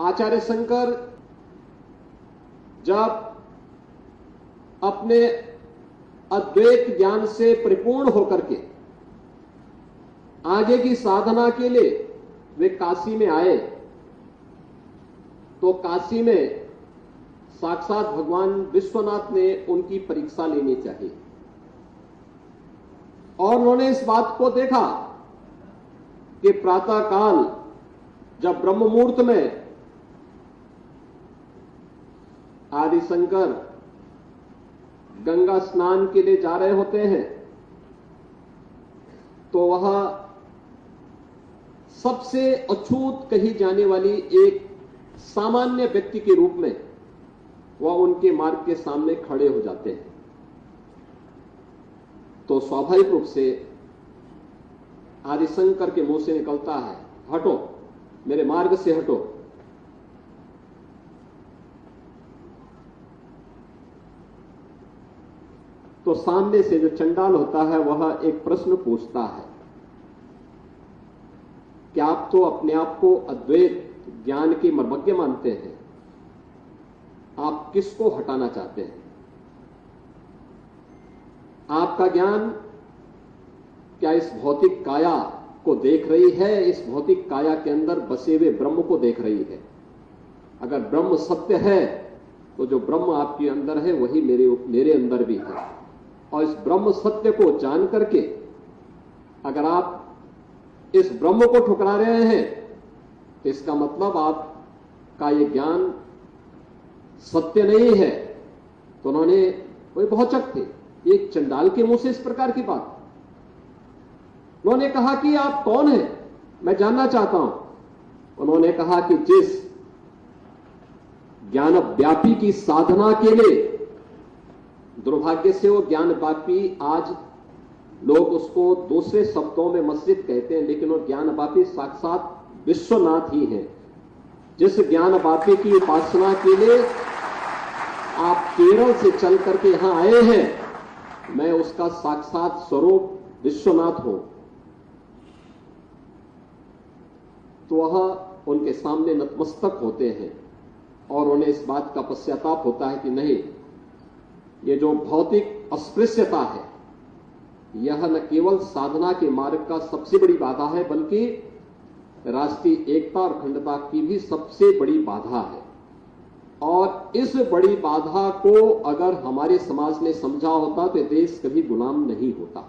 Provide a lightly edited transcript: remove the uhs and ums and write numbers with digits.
आचार्य शंकर जब अपने अद्वैत ज्ञान से परिपूर्ण होकर के आगे की साधना के लिए वे काशी में आए, तो काशी में साक्षात भगवान विश्वनाथ ने उनकी परीक्षा लेनी चाहिए और उन्होंने इस बात को देखा कि प्रातः काल जब ब्रह्म मुहूर्त में आदि शंकर गंगा स्नान के लिए जा रहे होते हैं, तो वह सबसे अछूत कही जाने वाली एक सामान्य व्यक्ति के रूप में वह उनके मार्ग के सामने खड़े हो जाते हैं। तो स्वाभाविक रूप से आदिशंकर के मुंह से निकलता है, हटो, मेरे मार्ग से हटो। तो सामने से जो चंडाल होता है वह एक प्रश्न पूछता है कि आप तो अपने आप को अद्वैत ज्ञान के मर्मज्ञ मानते हैं, आप किसको हटाना चाहते हैं? आपका ज्ञान क्या इस भौतिक काया को देख रही है, इस भौतिक काया के अंदर बसे हुए ब्रह्म को देख रही है? अगर ब्रह्म सत्य है तो जो ब्रह्म आपके अंदर है वही मेरे अंदर भी है, और इस ब्रह्म सत्य को जान करके अगर आप इस ब्रह्म को ठुकरा रहे हैं तो इसका मतलब आपका ये ज्ञान सत्य नहीं है। तो उन्होंने, वे भौचक थे, एक चंडाल के मुंह से इस प्रकार की बात। उन्होंने कहा कि आप कौन हैं, मैं जानना चाहता हूं। उन्होंने कहा कि जिस ज्ञान व्यापी की साधना के लिए, दुर्भाग्य से वो ज्ञान व्यापी आज लोग उसको दूसरे शब्दों में मस्जिद कहते हैं, लेकिन वो ज्ञान व्यापी साक्षात विश्वनाथ ही है। जिस ज्ञान व्यापी की उपासना के लिए आप केरल से चल करके यहां आए हैं, मैं उसका साक्षात स्वरूप विश्वनाथ हूं। तो वह उनके सामने नतमस्तक होते हैं और उन्हें इस बात का पश्चाताप होता है कि नहीं, ये जो भौतिक अस्पृश्यता है यह न केवल साधना के मार्ग का सबसे बड़ी बाधा है, बल्कि राष्ट्रीय एकता और अखंडता की भी सबसे बड़ी बाधा है। और इस बड़ी बाधा को अगर हमारे समाज ने समझा होता तो देश कभी गुलाम नहीं होता।